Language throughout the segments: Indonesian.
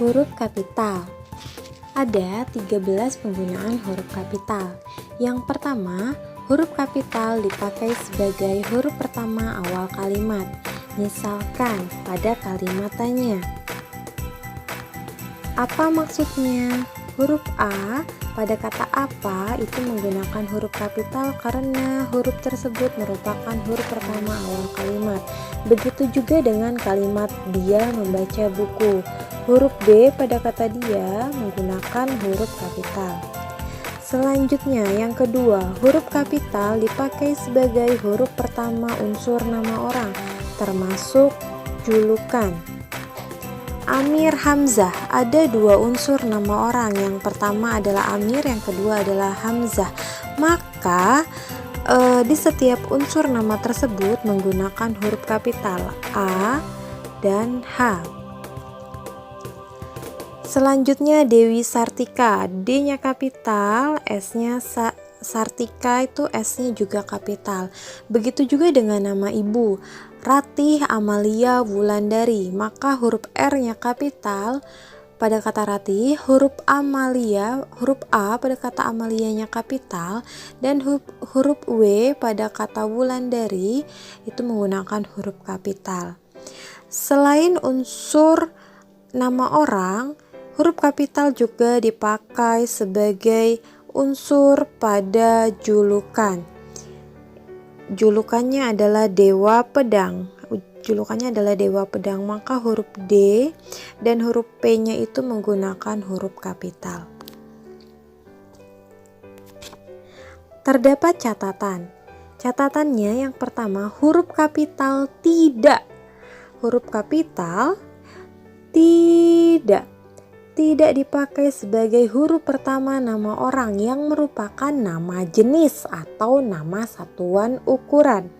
Huruf kapital. Ada 13 penggunaan huruf kapital. Yang pertama, huruf kapital dipakai sebagai huruf pertama awal kalimat. Misalkan pada kalimat tanya. Apa maksudnya? Huruf A pada kata apa itu menggunakan huruf kapital karena huruf tersebut merupakan huruf pertama awal kalimat. Begitu juga dengan kalimat dia membaca buku. Huruf B pada kata dia menggunakan huruf kapital. Selanjutnya yang kedua, huruf kapital dipakai sebagai huruf pertama unsur nama orang, termasuk julukan. Amir Hamzah, ada dua unsur nama orang. Yang pertama adalah Amir, yang kedua adalah Hamzah. Maka di setiap unsur nama tersebut menggunakan huruf kapital A dan H. Selanjutnya Dewi Sartika, D-nya kapital, S-nya Sartika itu S-nya juga kapital. Begitu juga dengan nama ibu, Ratih Amalia Wulandari, maka huruf R-nya kapital pada kata Ratih, huruf A pada kata Amalianya kapital, dan huruf W pada kata Wulandari itu menggunakan huruf kapital. Selain unsur nama orang, huruf kapital juga dipakai sebagai unsur pada julukan. Julukannya adalah Dewa Pedang. Maka huruf D dan huruf P-nya itu menggunakan huruf kapital. Terdapat catatan. Catatannya yang pertama, huruf kapital tidak. Huruf kapital tidak dipakai sebagai huruf pertama nama orang yang merupakan nama jenis atau nama satuan ukuran.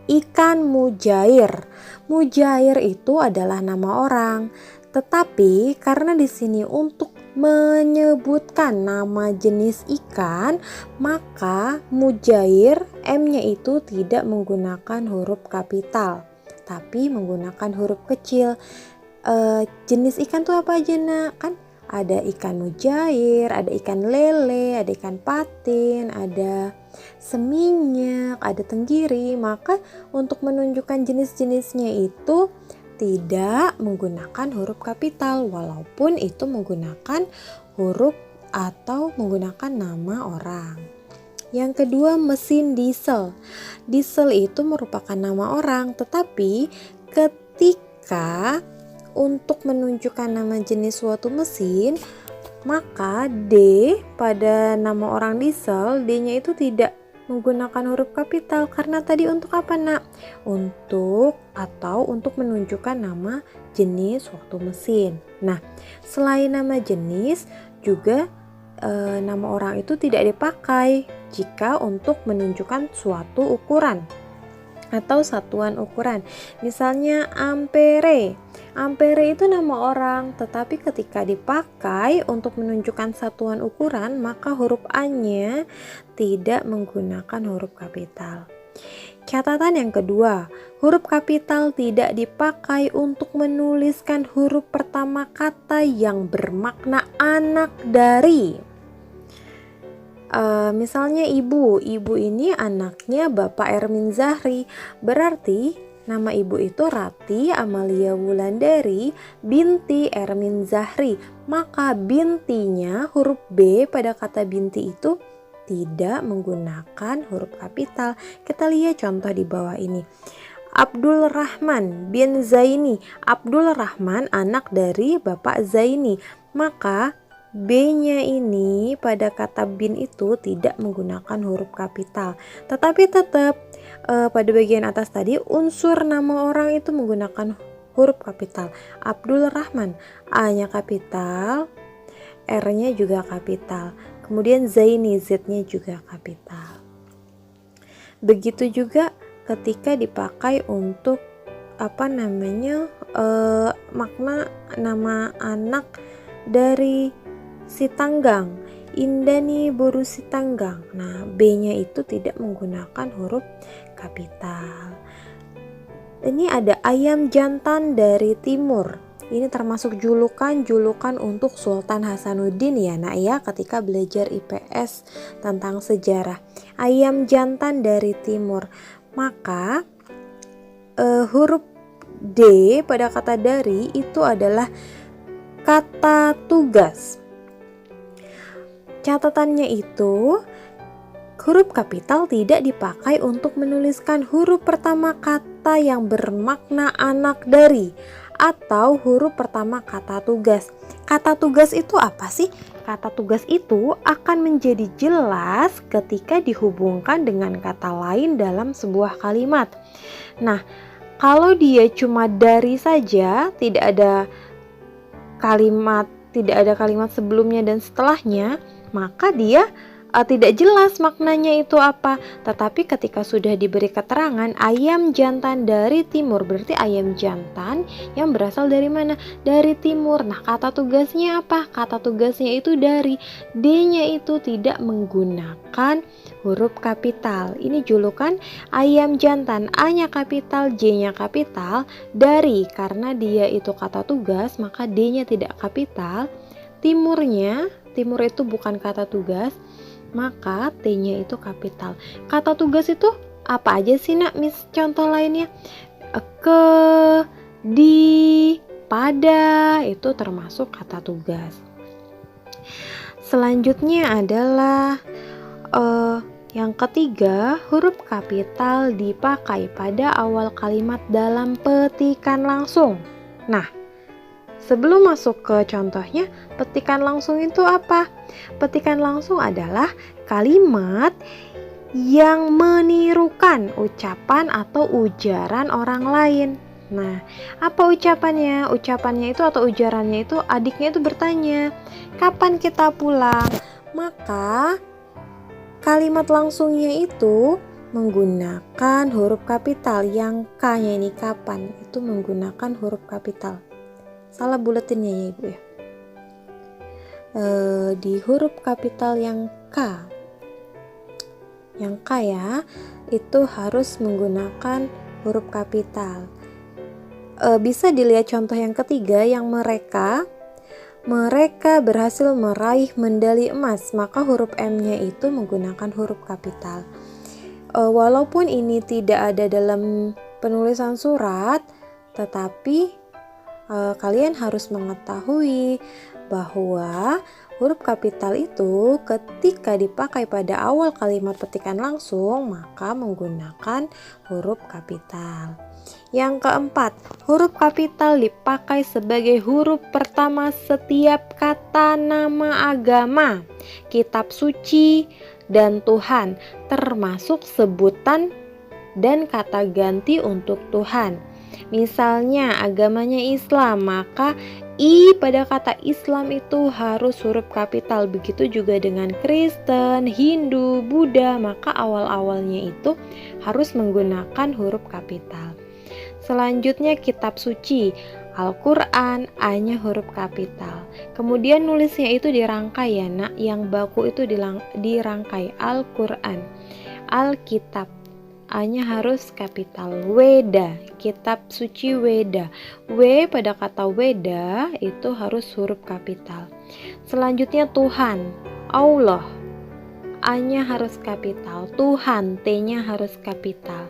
Ikan mujair. Mujair itu adalah nama orang, tetapi karena di sini untuk menyebutkan nama jenis ikan, maka mujair M-nya itu tidak menggunakan huruf kapital, tapi menggunakan huruf kecil. Jenis ikan tuh apa aja nak? Kan ada ikan mujair, ada ikan lele, ada ikan patin, ada seminyak, ada tenggiri. Maka untuk menunjukkan jenis-jenisnya itu tidak menggunakan huruf kapital, walaupun itu menggunakan huruf atau menggunakan nama orang. Yang kedua, mesin diesel. Diesel itu merupakan nama orang, tetapi ketika untuk menunjukkan nama jenis suatu mesin, maka D pada nama orang diesel, D-nya itu tidak menggunakan huruf kapital. Karena tadi untuk apa nak? Untuk menunjukkan nama jenis suatu mesin. Nah, selain nama jenis juga nama orang itu tidak dipakai jika untuk menunjukkan suatu ukuran atau satuan ukuran. Misalnya ampere. Ampere itu nama orang, tetapi ketika dipakai untuk menunjukkan satuan ukuran, maka huruf A-nya tidak menggunakan huruf kapital. Catatan yang kedua, huruf kapital tidak dipakai untuk menuliskan huruf pertama kata yang bermakna anak dari. Misalnya ibu ini anaknya Bapak Ermin Zahri, berarti nama ibu itu Ratih Amalia Wulandari binti Ermin Zahri, maka bintinya huruf B pada kata binti itu tidak menggunakan huruf kapital. Kita lihat contoh di bawah ini. Abdul Rahman bin Zaini, Abdul Rahman anak dari Bapak Zaini, maka B-nya ini pada kata bin itu tidak menggunakan huruf kapital. Tetapi tetap pada bagian atas tadi unsur nama orang itu menggunakan huruf kapital. Abdul Rahman, A-nya kapital, R-nya juga kapital. Kemudian Zaini, Z-nya juga kapital. Begitu juga ketika dipakai untuk makna nama anak dari Sitanggang, Indani Boru Sitanggang. Nah, B-nya itu tidak menggunakan huruf kapital. Ini ada ayam jantan dari timur. Ini termasuk julukan untuk Sultan Hasanuddin ya nak ya, ketika belajar IPS tentang sejarah. Ayam jantan dari timur. Maka huruf D pada kata dari itu adalah kata tugas. Catatannya itu, huruf kapital tidak dipakai untuk menuliskan huruf pertama kata yang bermakna anak dari atau huruf pertama kata tugas. Kata tugas itu apa sih? Kata tugas itu akan menjadi jelas ketika dihubungkan dengan kata lain dalam sebuah kalimat. Nah, kalau dia cuma dari saja, tidak ada kalimat sebelumnya dan setelahnya, maka dia tidak jelas maknanya itu apa. Tetapi ketika sudah diberi keterangan ayam jantan dari timur, berarti ayam jantan yang berasal dari mana? Dari timur. Nah, kata tugasnya apa? Kata tugasnya itu dari. D-nya itu tidak menggunakan huruf kapital. Ini julukan ayam jantan. A-nya kapital, J-nya kapital. Dari, karena dia itu kata tugas, maka D-nya tidak kapital. Timur itu bukan kata tugas, maka T-nya itu kapital. Kata tugas itu apa aja sih nak, Miss? Contoh lainnya, ke, di, pada, itu termasuk kata tugas. Selanjutnya adalah yang ketiga, huruf kapital dipakai pada awal kalimat dalam petikan langsung. Nah, sebelum masuk ke contohnya, petikan langsung itu apa? Petikan langsung adalah kalimat yang menirukan ucapan atau ujaran orang lain. Nah, apa ucapannya? Ucapannya itu atau ujarannya itu, adiknya itu bertanya, kapan kita pulang? Maka kalimat langsungnya itu menggunakan huruf kapital. Yang K-nya ini kapan, itu menggunakan huruf kapital. Salah buletinnya ya ibu ya. Di huruf kapital yang K ya, itu harus menggunakan huruf kapital. Bisa dilihat contoh yang ketiga, yang mereka berhasil meraih medali emas, maka huruf M-nya itu menggunakan huruf kapital. Walaupun ini tidak ada dalam penulisan surat, tetapi kalian harus mengetahui bahwa huruf kapital itu ketika dipakai pada awal kalimat petikan langsung, maka menggunakan huruf kapital. Yang keempat, huruf kapital dipakai sebagai huruf pertama setiap kata nama agama, kitab suci, dan Tuhan, termasuk sebutan dan kata ganti untuk Tuhan. Misalnya agamanya Islam, maka I pada kata Islam itu harus huruf kapital. Begitu juga dengan Kristen, Hindu, Buddha, maka awal-awalnya itu harus menggunakan huruf kapital. Selanjutnya kitab suci, Al-Quran, A-nya huruf kapital. Kemudian nulisnya itu dirangkai ya nak, yang baku itu dirangkai, Al-Quran. Alkitab, A-nya harus kapital. Weda, kitab suci Weda. W pada kata Weda itu harus huruf kapital. Selanjutnya Tuhan, Allah, A-nya harus kapital. Tuhan, T-nya harus kapital.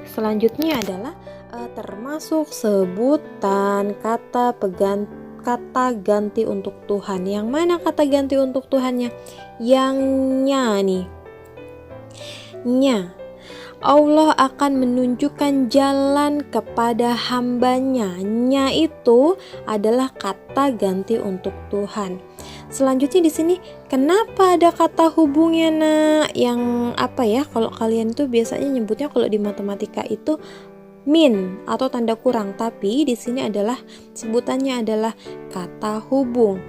Selanjutnya adalah termasuk sebutan kata ganti untuk Tuhan. Yang mana kata ganti untuk Tuhannya? Yang nya nih. Nya. Allah akan menunjukkan jalan kepada hambanya. Nya itu adalah kata ganti untuk Tuhan. Selanjutnya di sini kenapa ada kata hubungnya nak? Yang apa ya? Kalau kalian tuh biasanya nyebutnya kalau di matematika itu min atau tanda kurang, tapi di sini adalah sebutannya adalah kata hubung.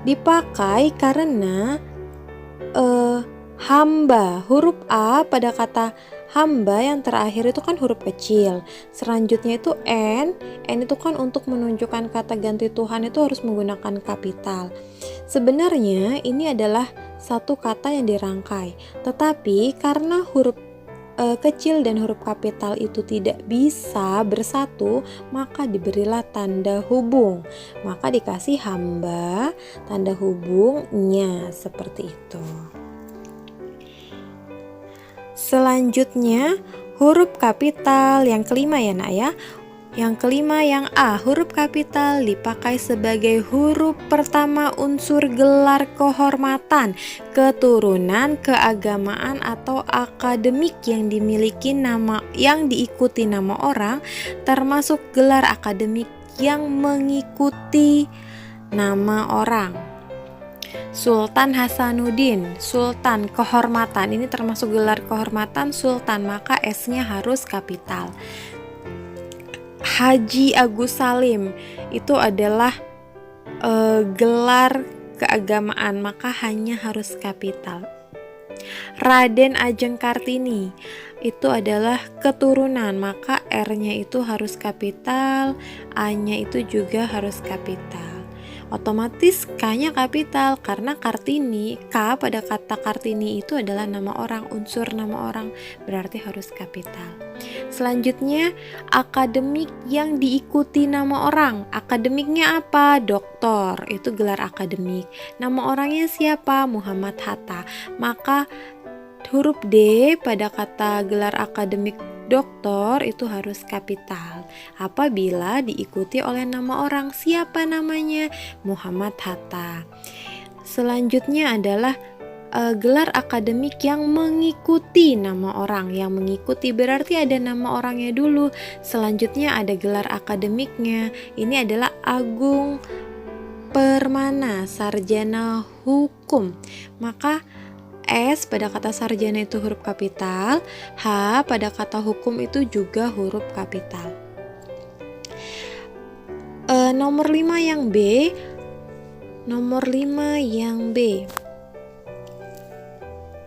Dipakai karena hamba, huruf A pada kata hamba yang terakhir itu kan huruf kecil. Selanjutnya itu N itu kan untuk menunjukkan kata ganti Tuhan itu harus menggunakan kapital. Sebenarnya ini adalah satu kata yang dirangkai, tetapi karena huruf kecil dan huruf kapital itu tidak bisa bersatu, maka diberilah tanda hubung. Maka dikasih hamba tanda hubungnya seperti itu. Selanjutnya huruf kapital yang kelima ya nak ya. Yang kelima yang A, huruf kapital dipakai sebagai huruf pertama unsur gelar kehormatan, keturunan, keagamaan atau akademik yang dimiliki yang diikuti nama orang, termasuk gelar akademik yang mengikuti nama orang. Sultan Hasanuddin, Sultan kehormatan, ini termasuk gelar kehormatan Sultan, maka S-nya harus kapital. Haji Agus Salim itu adalah gelar keagamaan, maka hanya harus kapital. Raden Ajeng Kartini itu adalah keturunan, maka R-nya itu harus kapital, A-nya itu juga harus kapital. Otomatis K-nya kapital karena Kartini, K pada kata Kartini itu adalah nama orang, unsur nama orang, berarti harus kapital. Selanjutnya akademik yang diikuti nama orang. Akademiknya apa? Doktor, itu gelar akademik. Nama orangnya siapa? Muhammad Hatta. Maka huruf D pada kata gelar akademik doktor itu harus kapital apabila diikuti oleh nama orang. Siapa namanya? Muhammad Hatta. Selanjutnya adalah gelar akademik yang mengikuti nama orang. Yang mengikuti berarti ada nama orangnya dulu, selanjutnya ada gelar akademiknya. Ini adalah Agung Permana, sarjana hukum. Maka S pada kata sarjana itu huruf kapital, H pada kata hukum itu juga huruf kapital. Nomor 5 yang B. Nomor 5 yang B.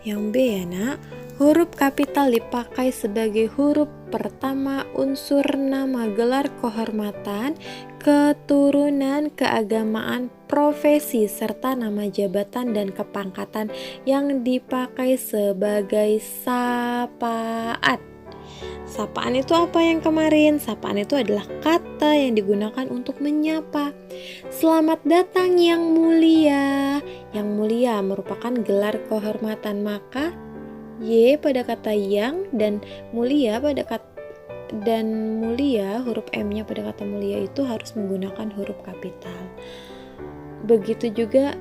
Yang B ya nak. Huruf kapital dipakai sebagai huruf pertama unsur nama gelar kehormatan, keturunan, keagamaan, profesi, serta nama jabatan dan kepangkatan yang dipakai sebagai sapaan. Sapaan itu apa yang kemarin? Sapaan itu adalah kata yang digunakan untuk menyapa. Selamat datang yang mulia. Yang mulia merupakan gelar kehormatan, maka Y pada kata yang dan mulia pada kata huruf M-nya pada kata mulia itu harus menggunakan huruf kapital. Begitu juga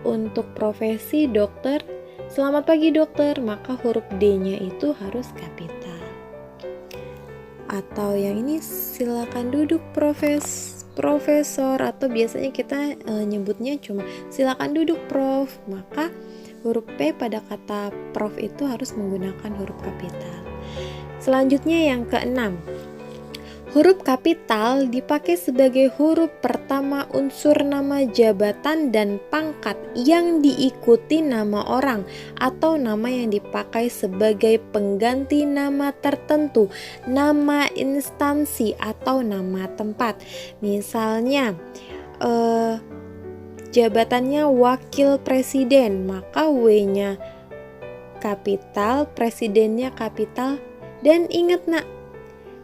untuk profesi dokter, selamat pagi dokter, maka huruf D-nya itu harus kapital. Atau yang ini silakan duduk profesor, atau biasanya kita nyebutnya cuma silakan duduk prof, maka huruf P pada kata prof itu harus menggunakan huruf kapital. Selanjutnya yang keenam, huruf kapital dipakai sebagai huruf pertama unsur nama jabatan dan pangkat yang diikuti nama orang atau nama yang dipakai sebagai pengganti nama tertentu, nama instansi atau nama tempat. Misalnya jabatannya wakil presiden, maka W-nya kapital, presidennya kapital, dan ingat nak,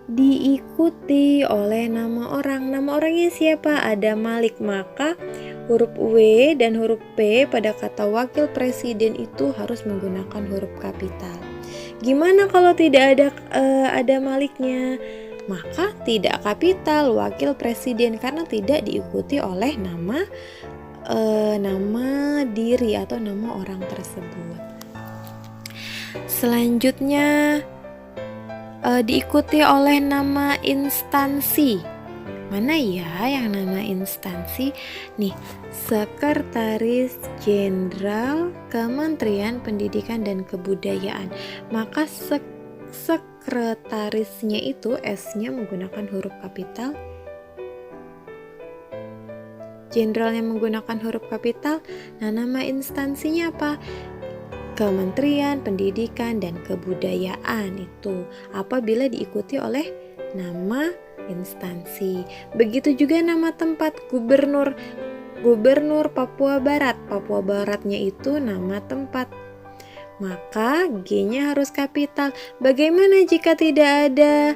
diikuti oleh nama orang. Nama orangnya siapa? Ada Malik, maka huruf W dan huruf P pada kata wakil presiden itu harus menggunakan huruf kapital. Gimana kalau tidak ada Maliknya? Maka tidak kapital wakil presiden karena tidak diikuti oleh nama diri atau nama orang tersebut. Selanjutnya diikuti oleh nama instansi. Mana ya yang nama instansi? Nih, Sekretaris Jenderal Kementerian Pendidikan dan Kebudayaan. Maka sekretarisnya itu S-nya menggunakan huruf kapital, jenderalnya menggunakan huruf kapital. Nah, nama instansinya apa? Kementerian Pendidikan dan Kebudayaan itu apabila diikuti oleh nama instansi. Begitu juga nama tempat, gubernur Papua Barat. Papua Baratnya itu nama tempat. maka G-nya harus kapital. Bagaimana jika tidak ada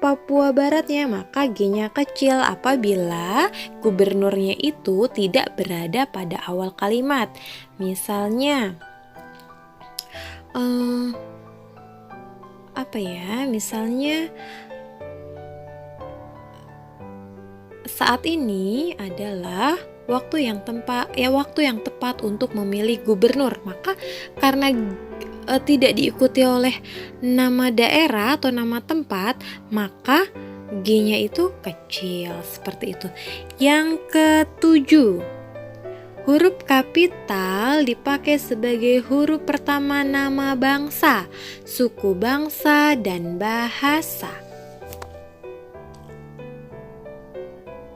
Papua Baratnya? Maka G-nya kecil apabila gubernurnya itu tidak berada pada awal kalimat. Misalnya misalnya saat ini adalah waktu yang tepat untuk memilih gubernur. Maka karena tidak diikuti oleh nama daerah atau nama tempat, maka G-nya itu kecil, seperti itu. Yang ketujuh, huruf kapital dipakai sebagai huruf pertama nama bangsa, suku bangsa, dan bahasa.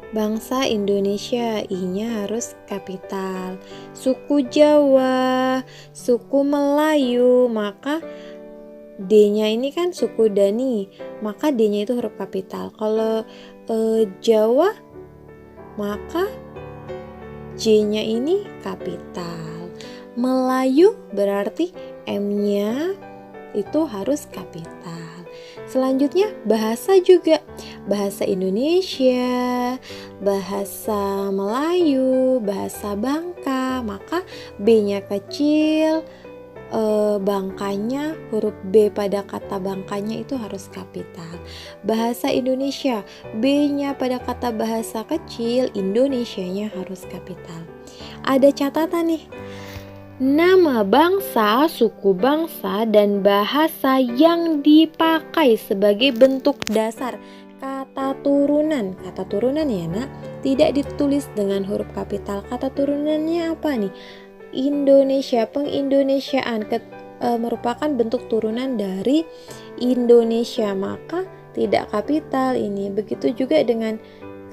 Bangsa Indonesia, I-nya harus kapital. Suku Jawa, suku Melayu, maka D-nya ini kan suku Dani, maka D-nya itu huruf kapital. Kalau Jawa, maka J-nya ini kapital. Melayu berarti M-nya itu harus kapital. Selanjutnya bahasa juga. Bahasa Indonesia, bahasa Melayu, bahasa Bangka, maka B-nya kecil, bangkanya, huruf B pada kata bangkanya itu harus kapital. Bahasa Indonesia, B-nya pada kata bahasa kecil, Indonesianya harus kapital. Ada catatan nih. Nama bangsa, suku bangsa, dan bahasa yang dipakai sebagai bentuk dasar kata turunan. Kata turunan ya nak, tidak ditulis dengan huruf kapital. Kata turunannya apa nih? Indonesia, pengindonesiaan merupakan bentuk turunan dari Indonesia, maka tidak kapital ini. Begitu juga dengan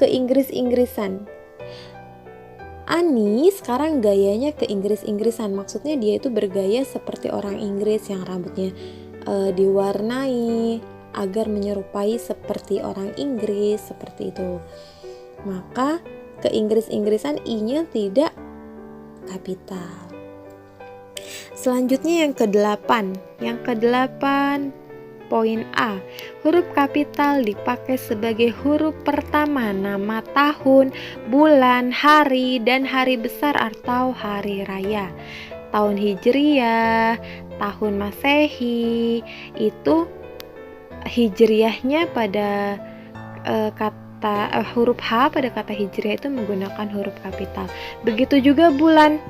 ke Inggris-Inggrisan. Ani sekarang gayanya ke Inggris-Inggrisan, maksudnya dia itu bergaya seperti orang Inggris yang rambutnya diwarnai agar menyerupai seperti orang Inggris, seperti itu. Maka ke Inggris-Inggrisan I-nya tidak kapital. Selanjutnya yang ke-8. Yang ke-8 poin A. Huruf kapital dipakai sebagai huruf pertama nama tahun, bulan, hari, dan hari besar atau hari raya. Tahun Hijriah, tahun Masehi, itu Hijriahnya pada huruf H pada kata Hijriah itu menggunakan huruf kapital. Begitu juga bulan.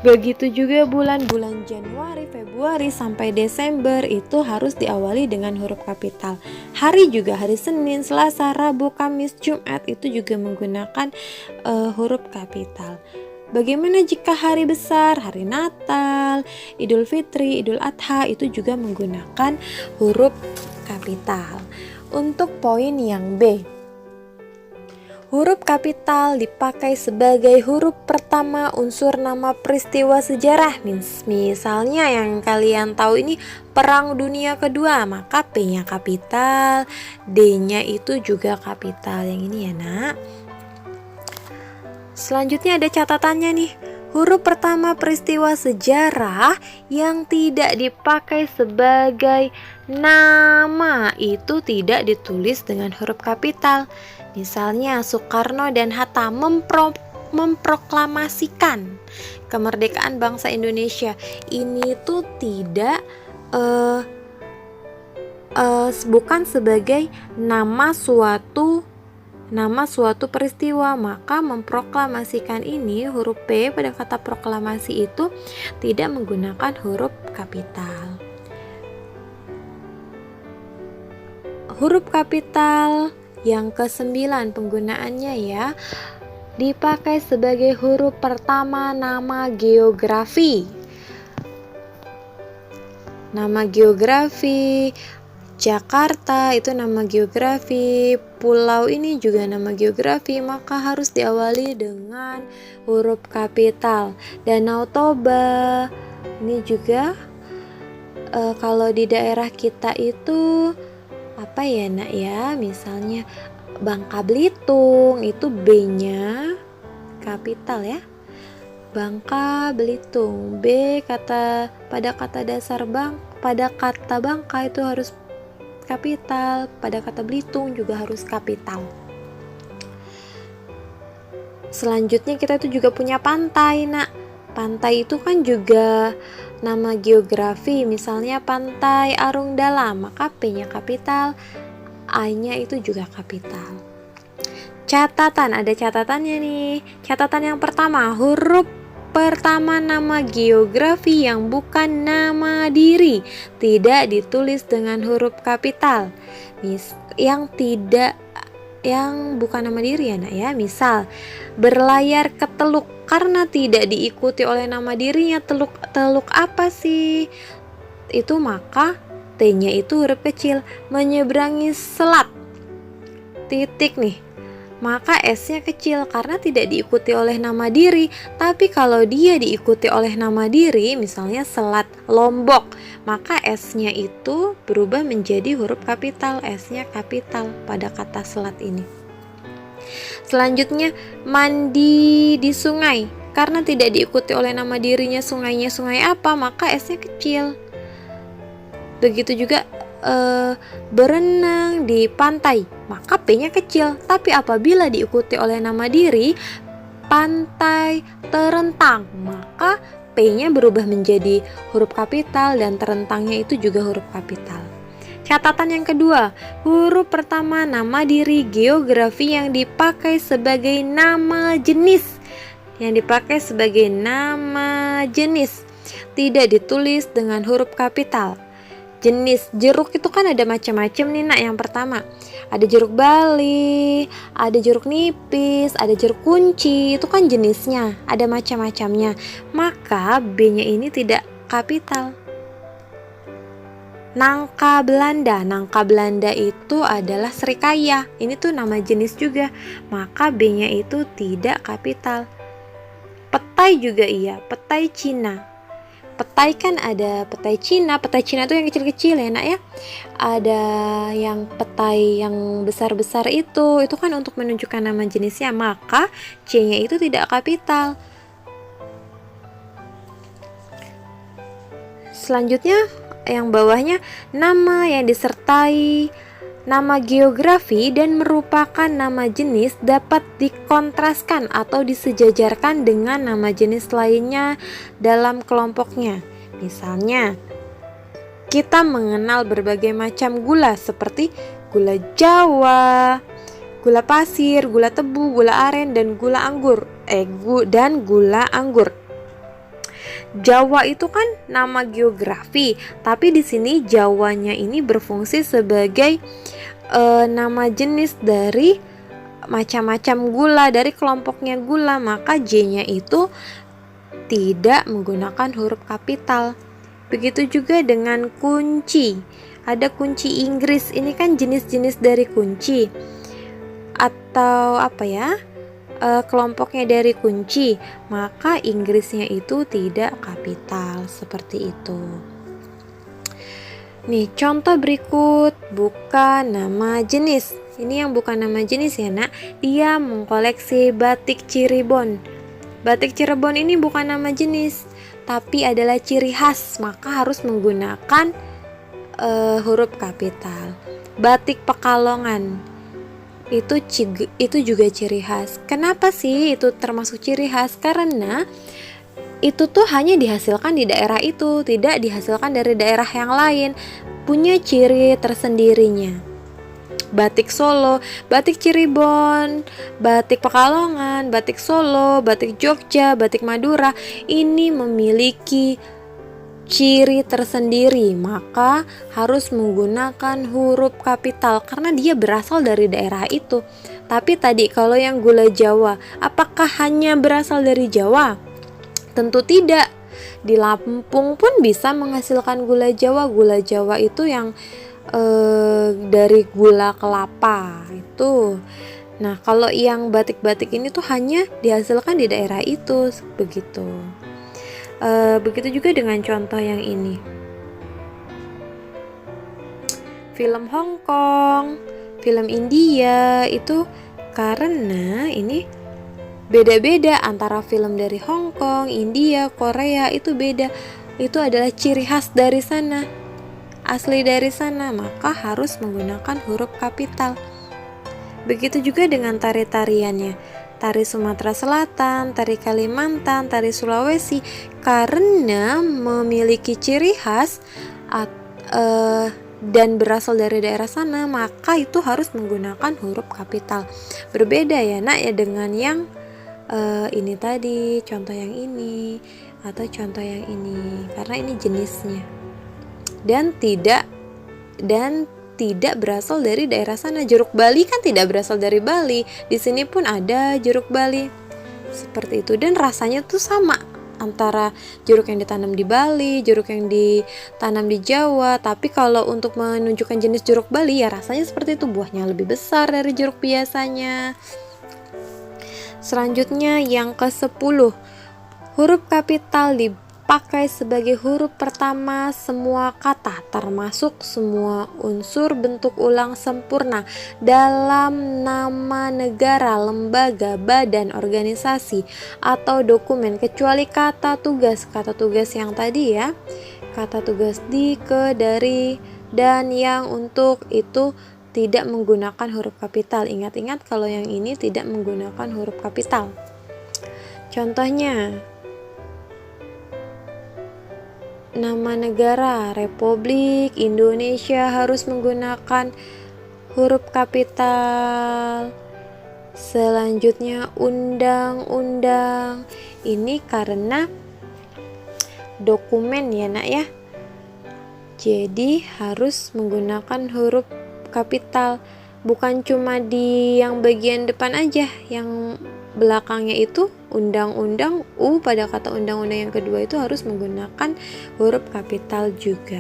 bulan Januari, Februari sampai Desember itu harus diawali dengan huruf kapital. Hari juga, hari Senin, Selasa, Rabu, Kamis, Jumat itu juga menggunakan huruf kapital. Bagaimana jika hari besar, hari Natal, Idul Fitri, Idul Adha itu juga menggunakan huruf kapital. Untuk poin yang B, huruf kapital dipakai sebagai huruf pertama unsur nama peristiwa sejarah. Misalnya yang kalian tahu ini Perang Dunia Kedua, maka P-nya kapital, D-nya itu juga kapital. Yang ini ya nak. Selanjutnya ada catatannya nih. Huruf pertama peristiwa sejarah yang tidak dipakai sebagai nama itu tidak ditulis dengan huruf kapital. Misalnya Soekarno dan Hatta memproklamasikan kemerdekaan bangsa Indonesia. Ini tuh tidak bukan sebagai nama suatu peristiwa, maka memproklamasikan ini huruf P pada kata proklamasi itu tidak menggunakan huruf kapital. Huruf kapital yang ke-9 penggunaannya ya, dipakai sebagai huruf pertama nama geografi. Nama geografi Jakarta itu nama geografi, pulau ini juga nama geografi, maka harus diawali dengan huruf kapital. Danau Toba ini juga kalau di daerah kita itu apa ya nak ya, misalnya Bangka Belitung itu B-nya kapital ya. Bangka Belitung. B pada kata dasar pada kata Bangka itu harus kapital, pada kata Belitung juga harus kapital. Selanjutnya kita tuh juga punya pantai, Nak. Pantai itu kan juga nama geografi, misalnya Pantai Arung Dalam, maka P-nya kapital, A-nya itu juga kapital. Catatan, ada catatannya nih. Catatan yang pertama, huruf pertama nama geografi yang bukan nama diri tidak ditulis dengan huruf kapital. Yang bukan nama diri ya, Nak ya. Misal, berlayar ke Teluk, karena tidak diikuti oleh nama dirinya. Teluk apa sih? Itu maka T-nya itu huruf kecil. Menyeberangi selat, titik nih, maka S-nya kecil karena tidak diikuti oleh nama diri. Tapi kalau dia diikuti oleh nama diri, misalnya Selat Lombok, maka S-nya itu berubah menjadi huruf kapital, S-nya kapital pada kata selat ini. Selanjutnya, mandi di sungai, karena tidak diikuti oleh nama dirinya sungainya sungai apa, maka S-nya kecil. Begitu juga berenang di pantai, maka P-nya kecil. Tapi apabila diikuti oleh nama diri pantai terentang, maka P-nya berubah menjadi huruf kapital dan terentangnya itu juga huruf kapital. Catatan yang kedua, huruf pertama nama diri geografi yang dipakai sebagai nama jenis. Yang dipakai sebagai nama jenis tidak ditulis dengan huruf kapital. Jenis jeruk itu kan ada macam-macam nih, Nak. Yang pertama, ada jeruk bali, ada jeruk nipis, ada jeruk kunci. Itu kan jenisnya, ada macam-macamnya. Maka B-nya ini tidak kapital. Nangka Belanda itu adalah serikaya. Ini tuh nama jenis juga, maka B-nya itu tidak kapital. Petai juga iya, petai Cina. Petai kan ada petai Cina itu yang kecil-kecil ya, Nak ya. Ada yang petai yang besar-besar itu kan untuk menunjukkan nama jenisnya, maka C-nya itu tidak kapital. Selanjutnya yang bawahnya, nama yang disertai nama geografi dan merupakan nama jenis dapat dikontraskan atau disejajarkan dengan nama jenis lainnya dalam kelompoknya. Misalnya, kita mengenal berbagai macam gula seperti gula Jawa, gula pasir, gula tebu, gula aren, dan gula anggur. Gula anggur. Jawa itu kan nama geografi, tapi di sini Jawanya ini berfungsi sebagai nama jenis dari macam-macam gula, dari kelompoknya gula, maka J-nya itu tidak menggunakan huruf kapital. Begitu juga dengan kunci. Ada kunci Inggris, ini kan jenis-jenis dari kunci atau kelompoknya dari kunci, maka Inggrisnya itu tidak kapital, seperti itu. Nih, contoh berikut bukan nama jenis. Ini yang bukan nama jenis ya, Nak. Dia mengkoleksi batik Cirebon. Batik Cirebon ini bukan nama jenis, tapi adalah ciri khas, maka harus menggunakan huruf kapital. Batik Pekalongan itu juga ciri khas. Kenapa sih itu termasuk ciri khas? Karena itu tuh hanya dihasilkan di daerah itu, tidak dihasilkan dari daerah yang lain, punya ciri tersendirinya. Batik Solo, batik Cirebon, batik Pekalongan, batik Solo, batik Jogja, batik Madura, ini memiliki ciri tersendiri, maka harus menggunakan huruf kapital karena dia berasal dari daerah itu. Tapi tadi kalau yang gula Jawa, apakah hanya berasal dari Jawa? Tentu tidak. Di Lampung pun bisa menghasilkan gula Jawa. Gula Jawa itu yang dari gula kelapa itu. Nah, kalau yang batik-batik ini tuh hanya dihasilkan di daerah itu, begitu. Begitu juga dengan contoh yang ini. Film Hong Kong, film India itu karena ini Beda-beda antara film dari Hong Kong, India, Korea itu beda. Itu adalah ciri khas dari sana, asli dari sana, maka harus menggunakan huruf kapital. Begitu juga dengan tari-tariannya. Tari Sumatera Selatan, tari Kalimantan, tari Sulawesi, karena memiliki ciri khas dan berasal dari daerah sana, maka itu harus menggunakan huruf kapital. Berbeda ya nak ya dengan yang ini tadi, contoh yang ini atau contoh yang ini, karena ini jenisnya dan tidak berasal dari daerah sana. Jeruk Bali kan tidak berasal dari Bali. Di sini pun ada jeruk Bali seperti itu, dan rasanya tuh sama antara jeruk yang ditanam di Bali, jeruk yang ditanam di Jawa. Tapi kalau untuk menunjukkan jenis jeruk Bali ya rasanya seperti itu, buahnya lebih besar dari jeruk biasanya. Selanjutnya yang ke-10, huruf kapital dipakai sebagai huruf pertama semua kata, termasuk semua unsur bentuk ulang sempurna dalam nama negara, lembaga, badan, organisasi, atau dokumen, kecuali kata tugas. Kata tugas yang tadi ya, kata tugas di, ke, dari, dan yang, untuk itu tidak menggunakan huruf kapital. Ingat-ingat kalau yang ini tidak menggunakan huruf kapital. Contohnya, nama negara Republik Indonesia harus menggunakan huruf kapital. Selanjutnya undang-undang. Ini karena dokumen ya nak ya. Jadi harus menggunakan huruf kapital, bukan cuma di yang bagian depan aja, yang belakangnya itu undang-undang, pada kata undang-undang yang kedua itu harus menggunakan huruf kapital juga.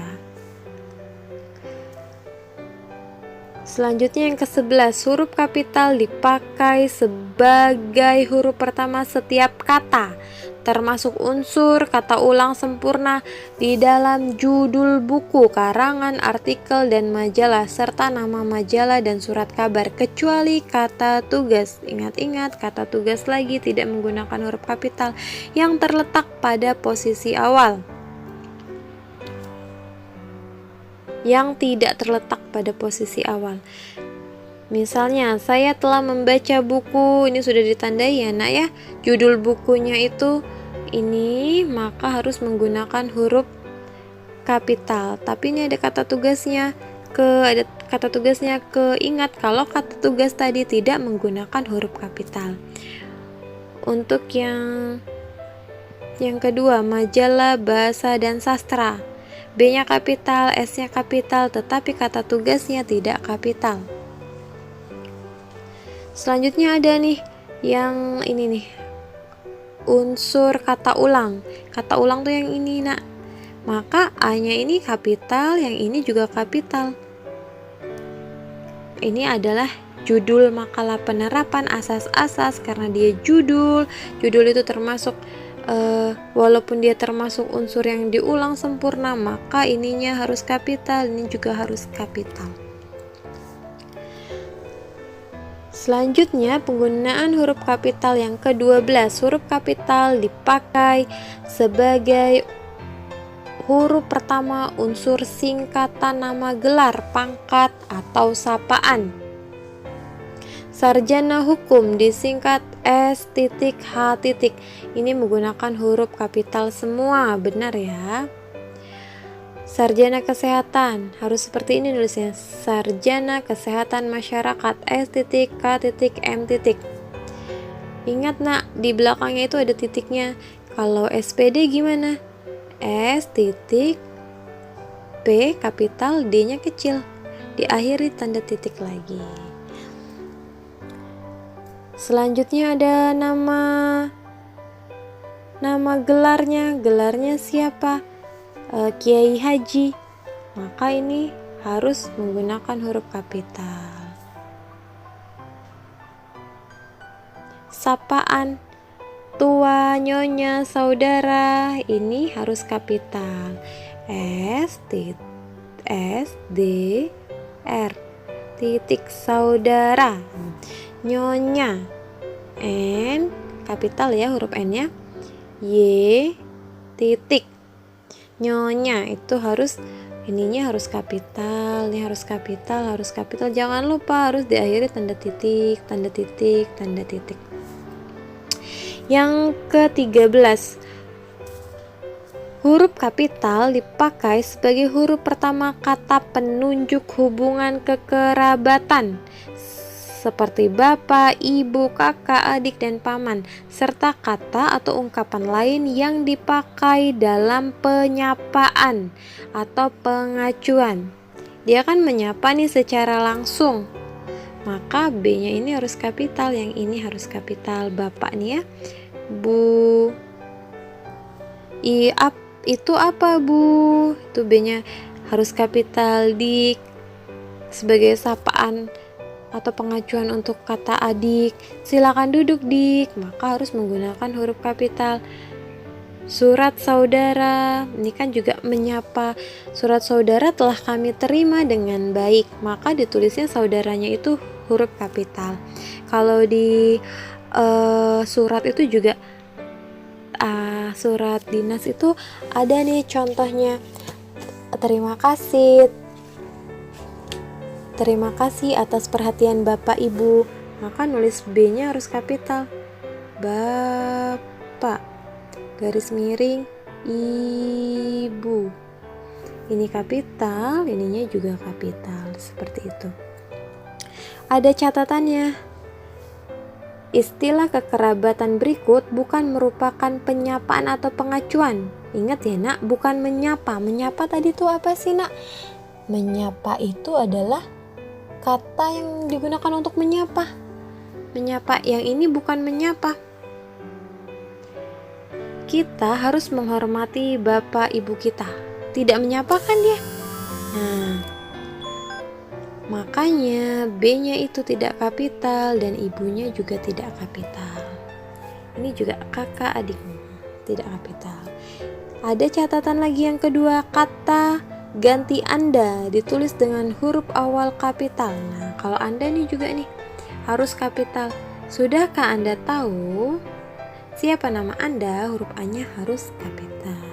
Selanjutnya yang ke-11, huruf kapital dipakai sebagai huruf pertama setiap kata, termasuk unsur kata ulang sempurna di dalam judul buku, karangan, artikel, dan majalah, serta nama majalah dan surat kabar, kecuali kata tugas. Ingat-ingat, kata tugas lagi tidak menggunakan huruf kapital yang terletak pada posisi awal. Yang tidak terletak pada posisi awal. Misalnya, saya telah membaca buku, ini sudah ditandai ya nak ya, judul bukunya itu ini, maka harus menggunakan huruf kapital. Tapi ini ada kata tugasnya ada kata tugasnya ke. Ingat kalau kata tugas tadi tidak menggunakan huruf kapital. Untuk yang kedua, majalah bahasa dan sastra, B-nya kapital, S-nya kapital, tetapi kata tugasnya tidak kapital. Selanjutnya ada nih yang ini nih, unsur kata ulang. Kata ulang tuh yang ini nak, maka A-nya ini kapital, yang ini juga kapital. Ini adalah judul makalah penerapan asas-asas, karena dia judul itu termasuk walaupun dia termasuk unsur yang diulang sempurna, maka ininya harus kapital, ini juga harus kapital. Selanjutnya, penggunaan huruf kapital yang ke-12. Huruf kapital dipakai sebagai huruf pertama unsur singkatan nama gelar, pangkat, atau sapaan. Sarjana hukum disingkat S.H. Ini menggunakan huruf kapital semua, benar ya. Sarjana kesehatan harus seperti ini nulisnya, sarjana kesehatan masyarakat S.K.M. Ingat nak, di belakangnya itu ada titiknya. Kalau SPD gimana? S.P kapital, D-nya kecil, diakhiri tanda titik lagi. Selanjutnya ada nama gelarnya siapa? Kiai Haji, maka ini harus menggunakan huruf kapital. Sapaan, tua, nyonya, saudara, ini harus kapital. S.D.R. saudara, nyonya, N kapital ya huruf N-nya. Y titik. Nyonya itu harus ininya harus kapital, ini harus kapital, harus kapital. Jangan lupa harus diakhiri tanda titik, tanda titik, tanda titik. Yang ke-13, huruf kapital dipakai sebagai huruf pertama kata penunjuk hubungan kekerabatan seperti bapak, ibu, kakak, adik, dan paman, serta kata atau ungkapan lain yang dipakai dalam penyapaan atau pengacuan. Dia kan menyapa nih secara langsung, maka B-nya ini harus kapital, yang ini harus kapital. Bapak nih ya, Bu. Itu apa Bu? Itu B-nya harus kapital. Dik sebagai sapaan atau pengacuan untuk kata adik, silakan duduk Dik, maka harus menggunakan huruf kapital. Surat saudara, ini kan juga menyapa. Surat saudara telah kami terima dengan baik, maka ditulisnya saudaranya itu huruf kapital. Kalau di surat itu juga surat dinas itu ada nih contohnya, terima kasih atas perhatian Bapak Ibu, maka nulis B-nya harus kapital. Bapak garis miring Ibu, ini kapital, ininya juga kapital, seperti itu. Ada catatannya. Istilah kekerabatan berikut bukan merupakan penyapaan atau pengacuan. Ingat ya nak, bukan menyapa. Menyapa tadi tuh apa sih nak? Menyapa itu adalah kata yang digunakan untuk menyapa. Menyapa yang ini bukan menyapa. Kita harus menghormati bapak ibu kita. Tidak menyapa kan dia? Nah, makanya B-nya itu tidak kapital dan ibunya juga tidak kapital. Ini juga kakak adik tidak kapital. Ada catatan lagi yang kedua, kata ganti Anda ditulis dengan huruf awal kapital. Nah, kalau Anda nih juga nih harus kapital. Sudahkah Anda tahu siapa nama Anda? Huruf A-nya harus kapital.